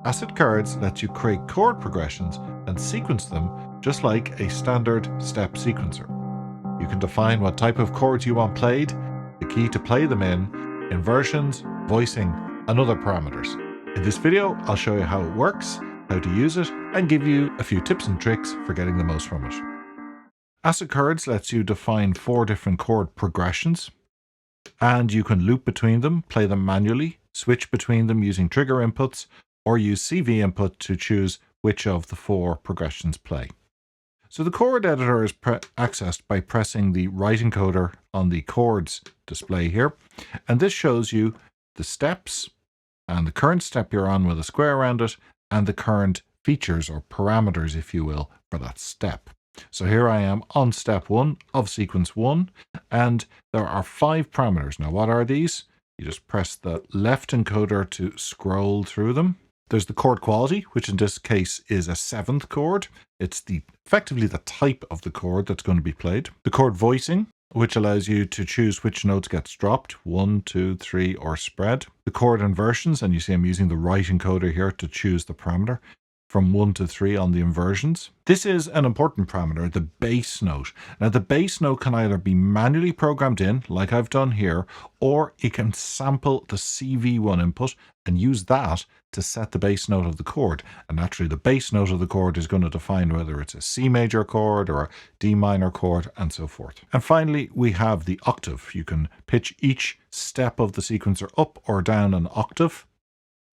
ACID cards lets you create chord progressions and sequence them just like a standard step sequencer. You can define what type of chords you want played, the key to play them in, inversions, voicing, and other parameters. In this video, I'll show you how it works, how to use it, and give you a few tips and tricks for getting the most from it. ACID cards lets you define 4 different chord progressions, and you can loop between them, play them manually, switch between them using trigger inputs, or use CV input to choose which of the 4 progressions play. So the chord editor is accessed by pressing the right encoder on the chords display here, and this shows you the steps and the current step you're on with a square around it, and the current features or parameters, if you will, for that step. So here I am on step 1 of sequence 1, and there are 5 parameters. Now what are these? You just press the left encoder to scroll through them. There's the chord quality, which in this case is a 7th chord. It's effectively the type of the chord that's going to be played. The chord voicing, which allows you to choose which notes gets dropped, 1, 2, 3, or spread. The chord inversions, and you see I'm using the right encoder here to choose the parameter from 1 to 3 on the inversions. This is an important parameter, the bass note. Now the bass note can either be manually programmed in, like I've done here, or it can sample the CV1 input and use that to set the bass note of the chord. And naturally the bass note of the chord is going to define whether it's a C major chord or a D minor chord and so forth. And finally we have the octave. You can pitch each step of the sequencer up or down an octave,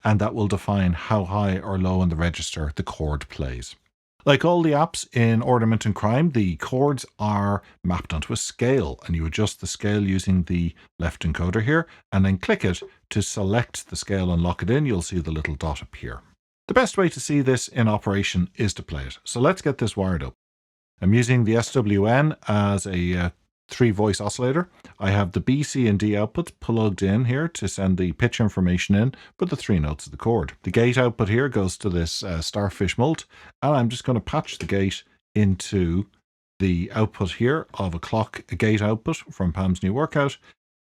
and that will define how high or low in the register the chord plays. Like all the apps in Ornament and Crime, the chords are mapped onto a scale, and you adjust the scale using the left encoder here, and then click it to select the scale and lock it in. You'll see the little dot appear. The best way to see this in operation is to play it. So let's get this wired up. I'm using the SWN as a 3-voice oscillator. I have the B, C, and D outputs plugged in here to send the pitch information in for the 3 notes of the chord. The gate output here goes to this Starfish Mult, and I'm just going to patch the gate into the output here of a gate output from Pam's New Workout,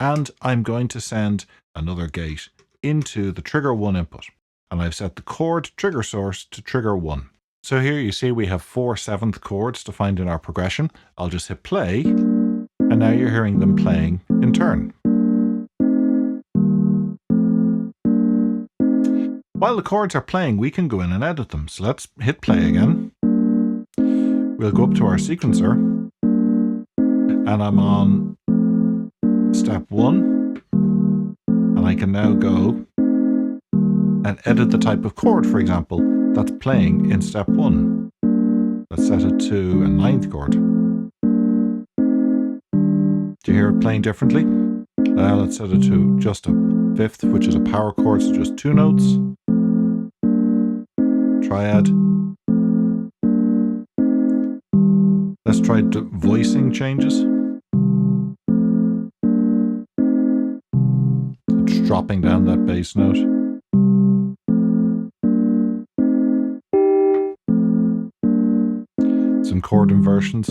and I'm going to send another gate into the trigger 1 input, and I've set the chord trigger source to trigger 1. So here you see we have 4 7th chords defined in our progression. I'll just hit play, and now you're hearing them playing in turn. While the chords are playing, we can go in and edit them. So let's hit play again. We'll go up to our sequencer, and I'm on step 1, and I can now go and edit the type of chord, for example, that's playing in step 1. Let's set it to a 9th chord. Do you hear it playing differently? Let's set it to just a 5th, which is a power chord, so just 2 notes. Triad. Let's try voicing changes. It's dropping down that bass note. Some chord inversions.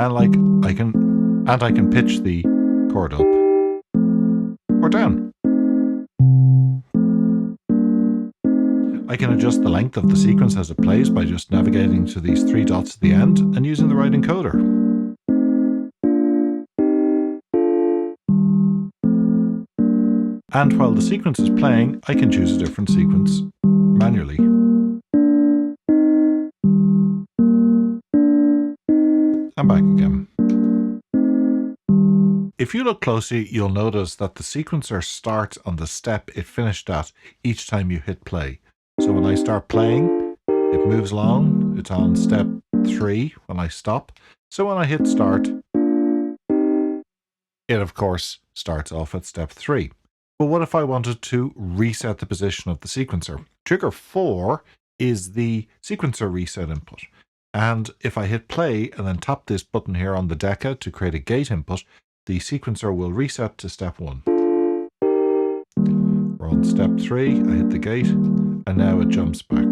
And I can pitch the chord up or down. I can adjust the length of the sequence as it plays by just navigating to these 3 dots at the end and using the right encoder. And while the sequence is playing, I can choose a different sequence manually. I'm back again. If you look closely, you'll notice that the sequencer starts on the step it finished at each time you hit play. So when I start playing, it moves along. It's on step 3 when I stop. So when I hit start, it of course starts off at step 3. But what if I wanted to reset the position of the sequencer? Trigger 4 is the sequencer reset input. And if I hit play and then tap this button here on the Decca to create a gate input, the sequencer will reset to step 1. We're on step 3, I hit the gate, and now it jumps back.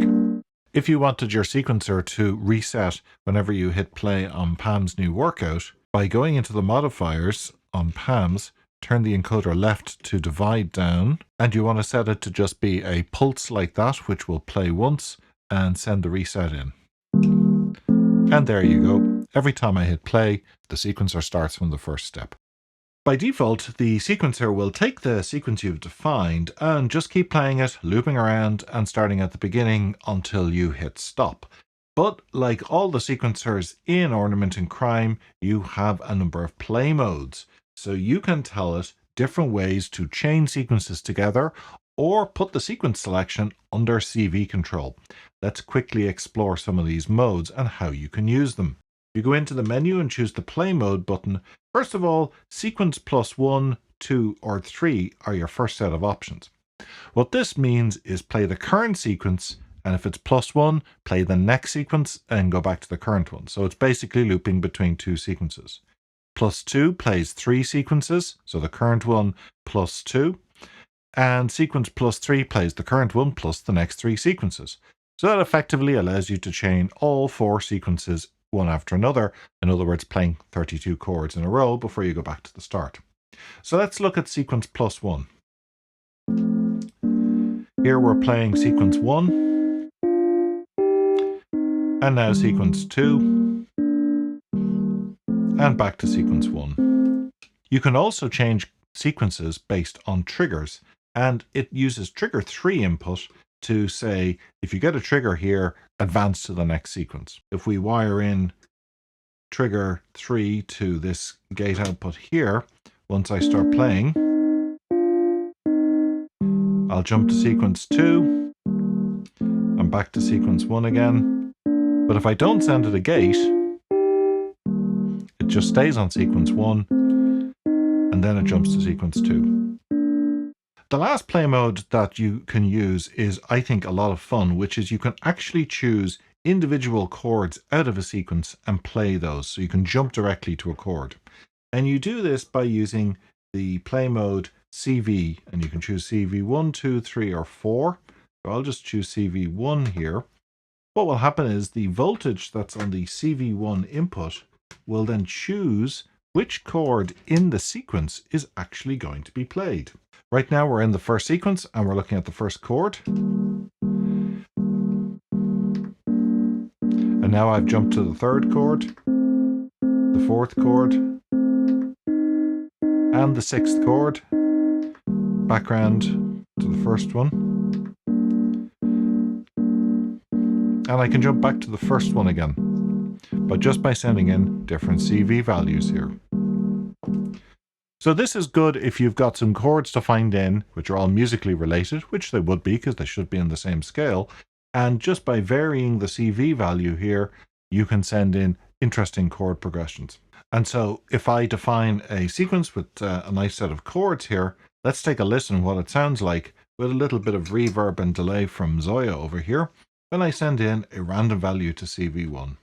If you wanted your sequencer to reset whenever you hit play on Pam's New Workout, by going into the modifiers on Pam's, turn the encoder left to divide down, and you want to set it to just be a pulse like that, which will play once and send the reset in. And there you go. Every time I hit play, the sequencer starts from the first step. By default, the sequencer will take the sequence you've defined and just keep playing it, looping around and starting at the beginning until you hit stop. But like all the sequencers in Ornament and Crime, you have a number of play modes. So you can tell it different ways to chain sequences together or put the sequence selection under CV control. Let's quickly explore some of these modes and how you can use them. You go into the menu and choose the play mode button. First of all, sequence plus 1, 2, or 3 are your first set of options. What this means is play the current sequence, and if it's plus 1, play the next sequence and go back to the current one. So it's basically looping between two sequences. Plus 2 plays 3 sequences, so the current one plus 2. And sequence plus 3 plays the current one plus the next 3 sequences. So that effectively allows you to chain all 4 sequences one after another, in other words playing 32 chords in a row before you go back to the start. So let's look at sequence plus 1. Here we're playing sequence 1, and now sequence 2, and back to sequence 1. You can also change sequences based on triggers, and it uses trigger 3 input to say, if you get a trigger here, advance to the next sequence. If we wire in trigger 3 to this gate output here, once I start playing, I'll jump to sequence 2 and back to sequence 1 again. But if I don't send it a gate, it just stays on sequence 1 and then it jumps to sequence 2. The last play mode that you can use is, I think, a lot of fun, which is you can actually choose individual chords out of a sequence and play those, so you can jump directly to a chord. And you do this by using the play mode CV, and you can choose CV 1, 2, 3, or 4. So I'll just choose CV1 here. What will happen is the voltage that's on the CV1 input will then choose which chord in the sequence is actually going to be played. Right now we're in the first sequence and we're looking at the first chord. And now I've jumped to the third chord, the fourth chord, and the sixth chord. Background to the first one. And I can jump back to the first one again, but just by sending in different CV values here. So this is good if you've got some chords to find in, which are all musically related, which they would be because they should be in the same scale. And just by varying the CV value here, you can send in interesting chord progressions. And so if I define a sequence with a nice set of chords here, let's take a listen what it sounds like with a little bit of reverb and delay from Zoya over here when I send in a random value to CV1.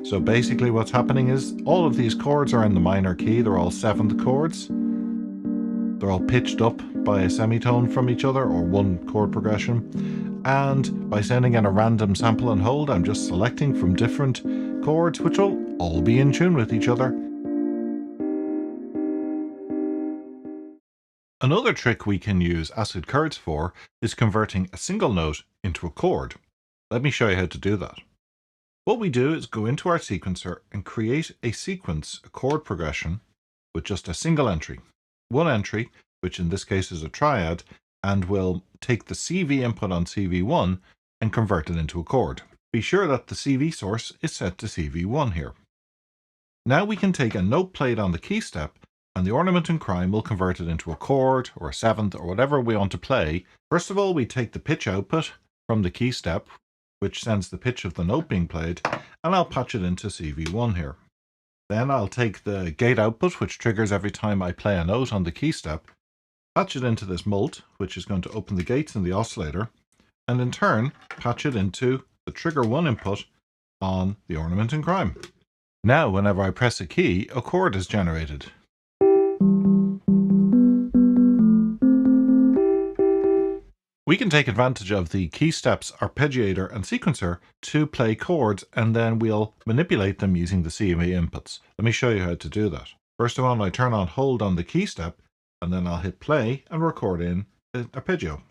So basically what's happening is all of these chords are in the minor key. They're all 7th chords. They're all pitched up by a semitone from each other or one chord progression. And by sending in a random sample and hold, I'm just selecting from different chords which will all be in tune with each other. Another trick we can use ACID chords for is converting a single note into a chord. Let me show you how to do that. What we do is go into our sequencer and create a sequence, a chord progression, with just a single entry. One entry, which in this case is a triad, and we'll take the CV input on CV1 and convert it into a chord. Be sure that the CV source is set to CV1 here. Now we can take a note played on the key step, and the Ornament and Crime will convert it into a chord or a 7th or whatever we want to play. First of all, we take the pitch output from the key step, which sends the pitch of the note being played, and I'll patch it into CV1 here. Then I'll take the gate output, which triggers every time I play a note on the key step, patch it into this mult, which is going to open the gates in the oscillator, and in turn patch it into the trigger 1 input on the Ornament and Crime. Now whenever I press a key, a chord is generated. We can take advantage of the key steps, arpeggiator and sequencer to play chords, and then we'll manipulate them using the CV inputs. Let me show you how to do that. First of all, I turn on hold on the key step, and then I'll hit play and record in the arpeggio.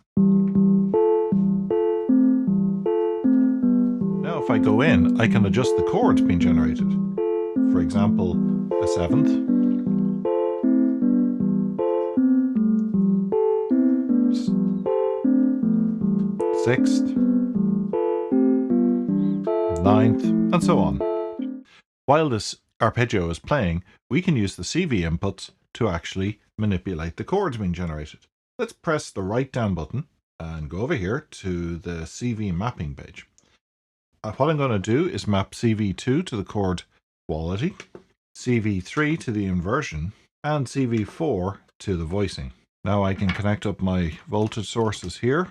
Now if I go in, I can adjust the chords being generated. For example, a 7th, 6th, 9th, and so on. While this arpeggio is playing, we can use the CV inputs to actually manipulate the chords being generated. Let's press the right down button and go over here to the CV mapping page. What I'm going to do is map CV2 to the chord quality, CV3 to the inversion, and CV4 to the voicing. Now I can connect up my voltage sources here.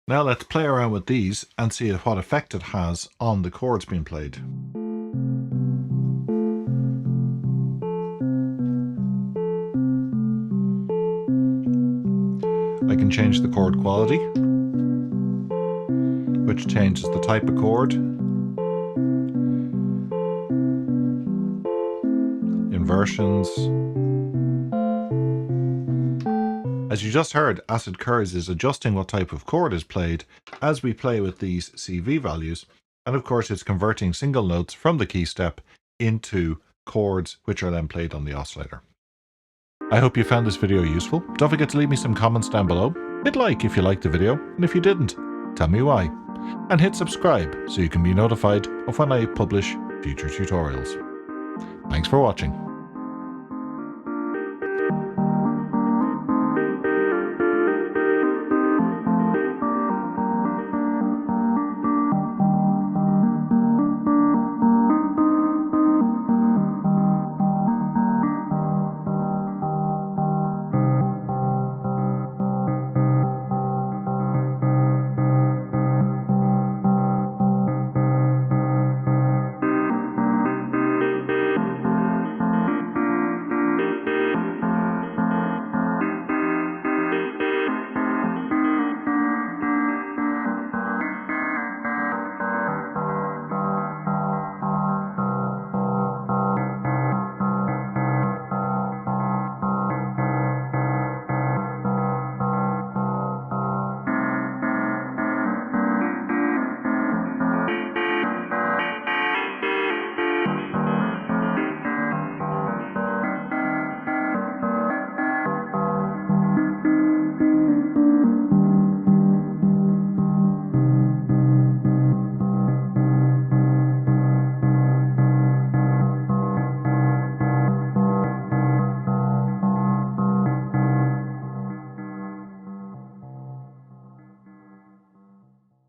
Now let's play around with these and see what effect it has on the chords being played. I can change the chord quality, which changes the type of chord, inversions. As you just heard, Acid Curves is adjusting what type of chord is played as we play with these CV values, and of course it's converting single notes from the key step into chords which are then played on the oscillator. I hope you found this video useful. Don't forget to leave me some comments down below. Hit like if you liked the video, and if you didn't, tell me why. And hit subscribe so you can be notified of when I publish future tutorials. Thanks for watching.